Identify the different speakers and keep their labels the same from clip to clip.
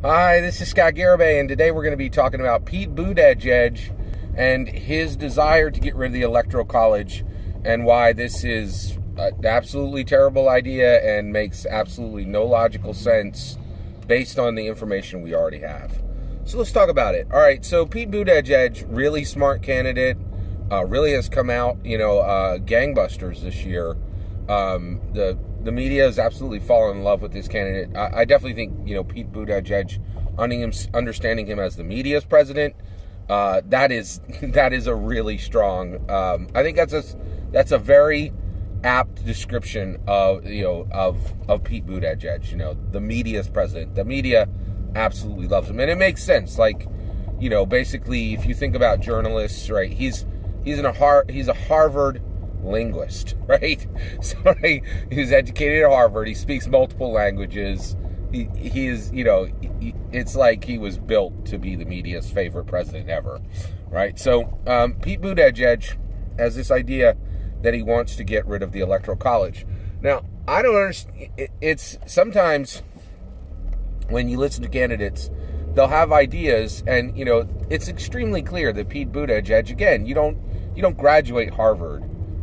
Speaker 1: Hi, this is Scott Garibay, and today we're going to be talking about Pete Buttigieg and his desire to get rid of the Electoral College and why this is an absolutely terrible idea and makes absolutely no logical sense based on the information we already have. So let's talk about it. All right, so Pete Buttigieg, really smart candidate, really has come out, gangbusters this year. The media has absolutely fallen in love with this candidate. I definitely think, Pete Buttigieg, understanding him as the media's president, that is a really strong. I think that's a very apt description of Pete Buttigieg. The media's president. The media absolutely loves him, and it makes sense. Basically, if you think about journalists, right? He's a Harvard linguist, right? So he's educated at Harvard. He speaks multiple languages. He is, it's like he was built to be the media's favorite president ever, right? So Pete Buttigieg has this idea that he wants to get rid of the Electoral College. Now, I don't understand. It's sometimes when you listen to candidates, they'll have ideas, and it's extremely clear that Pete Buttigieg, again, you don't graduate Harvard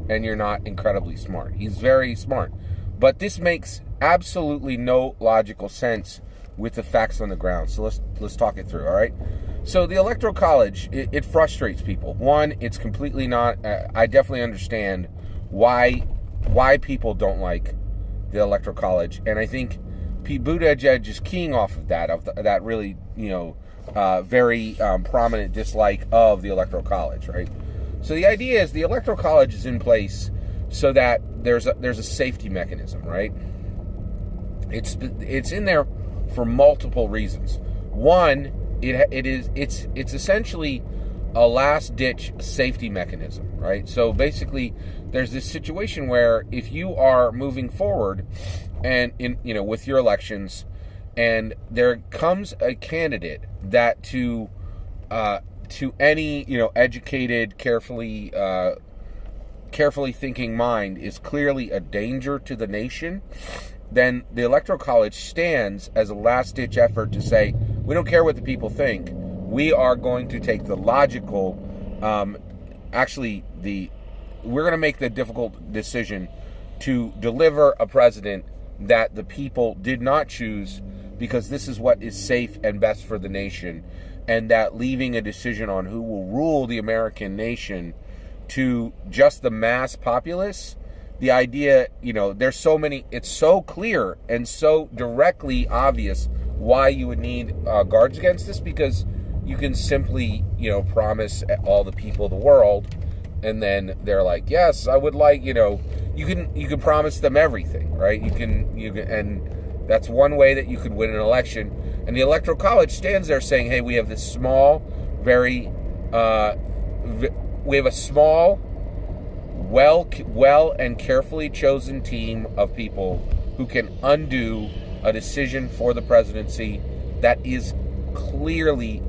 Speaker 1: and you're not incredibly smart. He's very smart. But this makes absolutely no logical sense with the facts on the ground. So let's talk it through, all right? So the Electoral College, it frustrates people. One, it's completely not, I definitely understand why people don't like the Electoral College. And I think Pete Buttigieg is keying off of that really, very prominent dislike of the Electoral College, right? So the idea is the Electoral College is in place so that there's a safety mechanism, right? It's in there for multiple reasons. One, it's essentially a last ditch safety mechanism, right? So basically, there's this situation where if you are moving forward and with your elections, and there comes a candidate that to any educated, carefully thinking mind is clearly a danger to the nation, then the Electoral College stands as a last-ditch effort to say, we don't care what the people think. We are going to take the logical, we're going to make the difficult decision to deliver a president that the people did not choose because this is what is safe and best for the nation. And that leaving a decision on who will rule the American nation to just the mass populace, the idea, there's so many, it's so clear and so directly obvious why you would need guards against this, because you can simply, promise all the people of the world, and then they're like, yes, I would like, you can promise them everything, right? You can, and that's one way that you could win an election. And the Electoral College stands there saying, hey, we have this small, we have a small, well and carefully chosen team of people who can undo a decision for the presidency that is clearly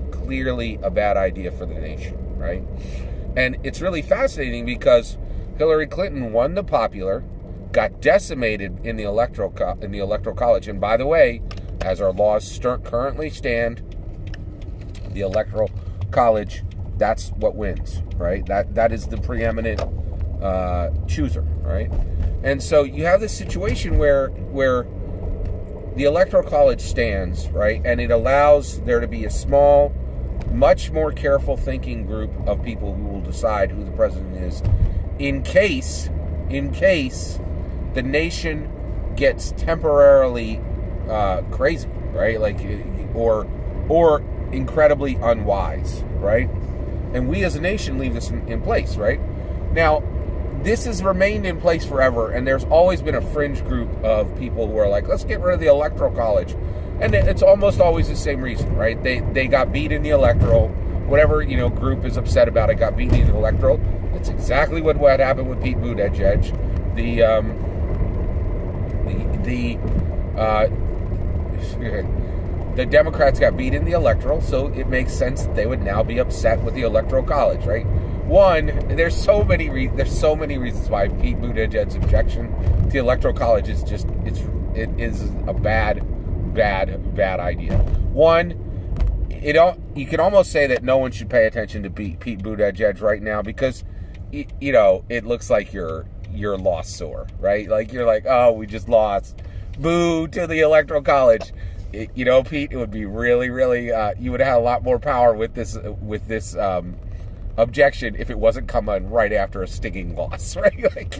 Speaker 1: a bad idea for the nation, right? And it's really fascinating because Hillary Clinton won the popular, got decimated in the Electoral College, and by the way, as our laws currently stand, the Electoral College, that's what wins, right? That is the preeminent chooser, right? And so you have this situation where the Electoral College stands, right, and it allows there to be a small, much more careful thinking group of people who will decide who the president is, in case the nation gets temporarily crazy, right? Or incredibly unwise, right? And we as a nation leave this in place, right? Now, this has remained in place forever, and there's always been a fringe group of people who are like, let's get rid of the Electoral College. And it's almost always the same reason, right? They got beat in the Electoral. Whatever, group is upset about it, got beat in the Electoral. That's exactly what happened with Pete Buttigieg. The Democrats got beat in the Electoral, so it makes sense that they would now be upset with the Electoral College, right? One, there's so many reasons why Pete Buttigieg's objection to the Electoral College is just it is a bad bad idea. One, you can almost say that no one should pay attention to Pete Buttigieg right now because, it looks like you're lost sore, right? Like you're like, oh, we just lost. Boo to the Electoral College. Pete, it would be really, really, you would have a lot more power with this objection if it wasn't coming right after a stinging loss, right? Like,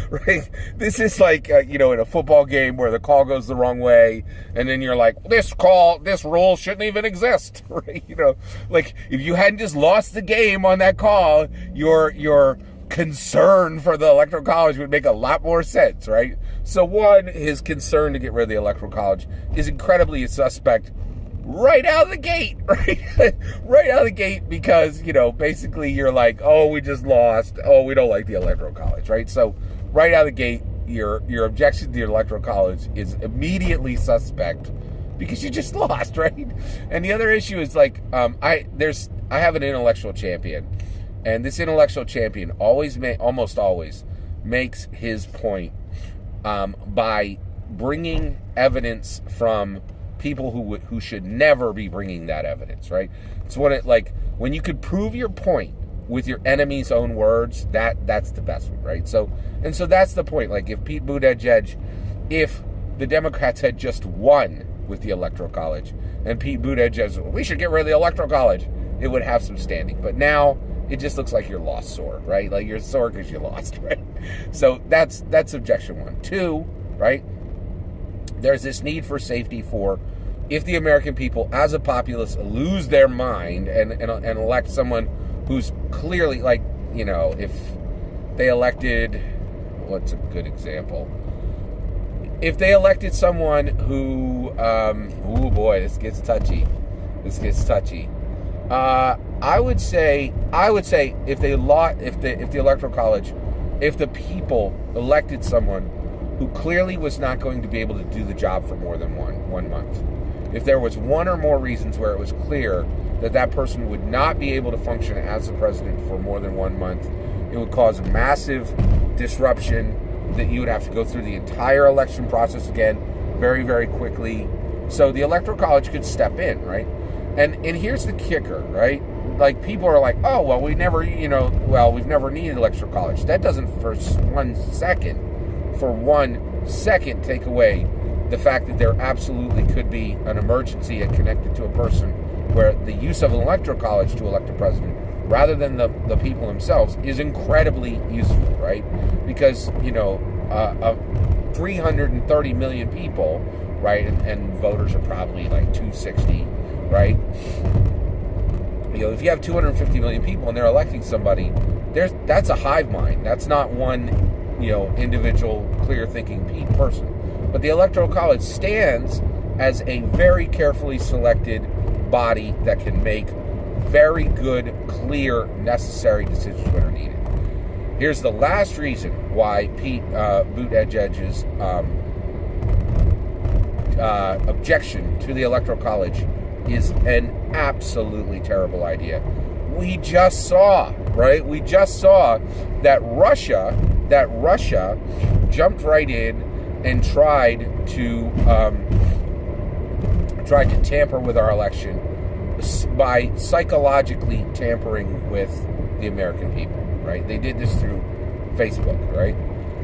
Speaker 1: right? This is like, in a football game where the call goes the wrong way, and then you're like, this rule shouldn't even exist, right? Like, if you hadn't just lost the game on that call, your concern for the Electoral College would make a lot more sense, right? So one, his concern to get rid of the Electoral College is incredibly suspect right out of the gate, right? Right out of the gate because, basically you're like, oh, we just lost. Oh, we don't like the Electoral College, right? So right out of the gate, your objection to the Electoral College is immediately suspect because you just lost, right? And the other issue is like, I have an intellectual champion, and this intellectual champion almost always makes his point by bringing evidence from people who should never be bringing that evidence, right? It's when you could prove your point with your enemy's own words, that's the best one, right? So that's the point. Like if Pete Buttigieg, if the Democrats had just won with the Electoral College, and Pete Buttigieg, we should get rid of the Electoral College, it would have some standing. But now it just looks like you're lost sore, right? Like you're sore because you lost, right? So that's objection one. Two, right? There's this need for safety for if the American people, as a populace, lose their mind and elect someone who's clearly, like, if they elected, what's a good example? If they elected someone who, oh boy, this gets touchy. I would say if the Electoral College, if the people elected someone who clearly was not going to be able to do the job for more than one month, if there was one or more reasons where it was clear that person would not be able to function as the president for more than 1 month, it would cause a massive disruption that you would have to go through the entire election process again very, very quickly. So the Electoral College could step in, right? And here's the kicker, right? Like, people are like, oh, well, we've never needed Electoral College. That doesn't for 1 second take away the fact that there absolutely could be an emergency connected to a person where the use of an Electoral College to elect a president rather than the people themselves is incredibly useful, right? Because, 330 million people, right, and voters are probably like 260, right? If you have 250 million people and they're electing somebody, that's a hive mind. That's not one, individual, clear-thinking person. But the Electoral College stands as a very carefully selected body that can make very good, clear, necessary decisions when are needed. Here's the last reason why Pete Buttigieg's objection to the Electoral College is an absolutely terrible idea. We just saw, right? We just saw that Russia jumped right in and tried to tamper with our election by psychologically tampering with the American people, right? They did this through Facebook, right?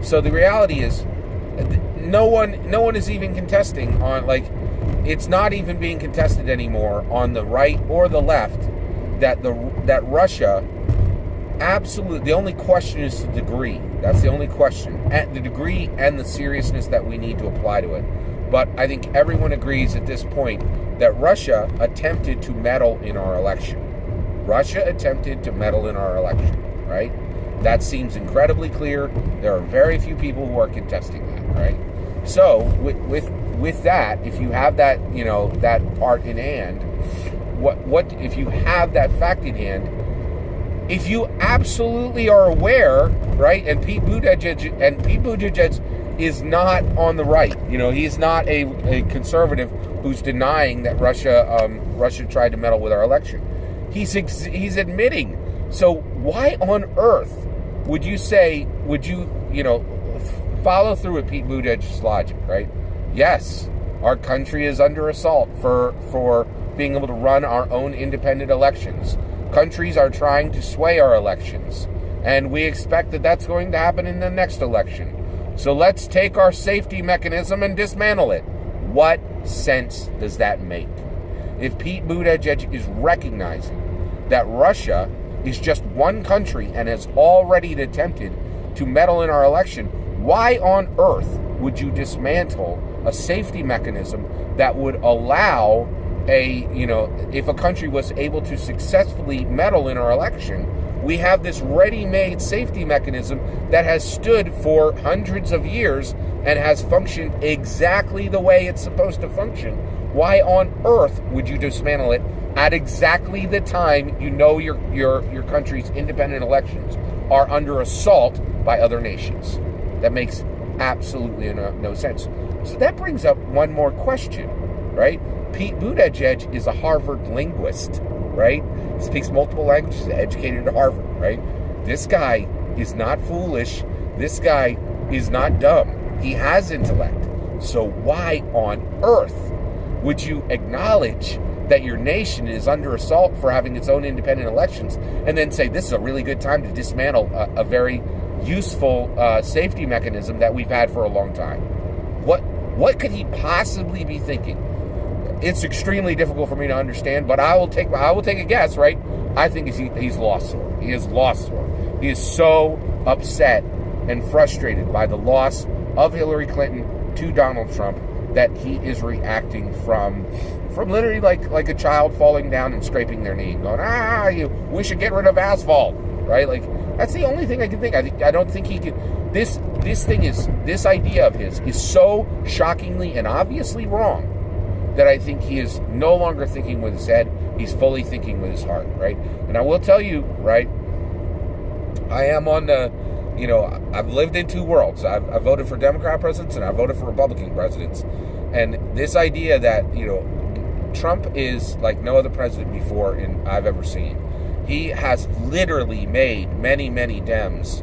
Speaker 1: So the reality is, no one is even contesting on, like, it's not even being contested anymore on the right or the left that Russia absolutely, the only question is the degree. That's the only question. At the degree and the seriousness that we need to apply to it. But I think everyone agrees at this point that Russia attempted to meddle in our election. Russia attempted to meddle in our election, right? That seems incredibly clear. There are very few people who are contesting that, right? So with that, if you have that, that part in hand, what if you have that fact in hand? If you absolutely are aware, right, and Pete Buttigieg is not on the right. He's not a conservative who's denying that Russia tried to meddle with our election. He's admitting. So why on earth would you follow through with Pete Buttigieg's logic, right? Yes, Our country is under assault for being able to run our own independent elections. Countries are trying to sway our elections, and we expect that that's going to happen in the next election. So let's take our safety mechanism and dismantle it. What sense does that make? If Pete Buttigieg is recognizing that Russia is just one country and has already attempted to meddle in our election, why on earth would you dismantle a safety mechanism that would allow if a country was able to successfully meddle in our election? We have this ready-made safety mechanism that has stood for hundreds of years and has functioned exactly the way it's supposed to function. Why on earth would you dismantle it at exactly the time you know your country's independent elections are under assault by other nations? That makes absolutely no sense. So that brings up one more question, right? Pete Buttigieg is a Harvard linguist, right? He speaks multiple languages, educated at Harvard, right? This guy is not foolish. This guy is not dumb. He has intellect. So why on earth would you acknowledge that your nation is under assault for having its own independent elections and then say this is a really good time to dismantle a very useful safety mechanism that we've had for a long time? What could he possibly be thinking? It's extremely difficult for me to understand, but I will take a guess, right? I think he's lost sore. He is lost sore. He is so upset and frustrated by the loss of Hillary Clinton to Donald Trump that he is reacting from literally like a child falling down and scraping their knee, going, we should get rid of asphalt, right? Like, that's the only thing I can think. I don't think he can. This idea of his is so shockingly and obviously wrong that I think he is no longer thinking with his head. He's fully thinking with his heart, right? And I will tell you, right, I am on the, I've lived in two worlds. I've voted for Democrat presidents and I've voted for Republican presidents. And this idea that, Trump is like no other president before I've ever seen. He has literally made many, many Dems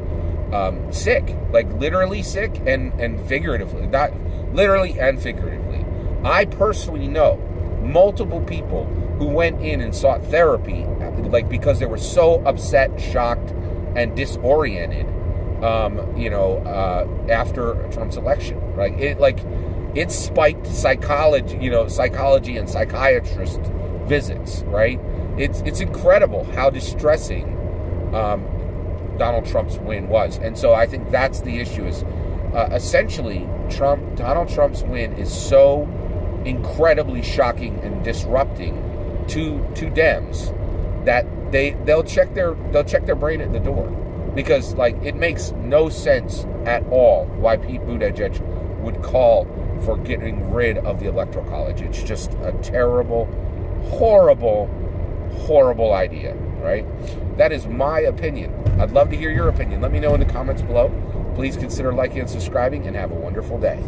Speaker 1: sick, like literally sick and figuratively, not literally and figuratively. I personally know multiple people who went in and sought therapy, like because they were so upset, shocked, and disoriented, after Trump's election. Right? It spiked psychology and psychiatrist visits. Right? It's incredible how distressing Donald Trump's win was, and so I think that's the issue. Is essentially Donald Trump's win is so incredibly shocking and disrupting to Dems that they'll check their brain at the door, because it makes no sense at all why Pete Buttigieg would call for getting rid of the Electoral College. It's just a terrible, horrible idea, right? That is my opinion. I'd love to hear your opinion. Let me know in the comments below. Please consider liking and subscribing, and have a wonderful day.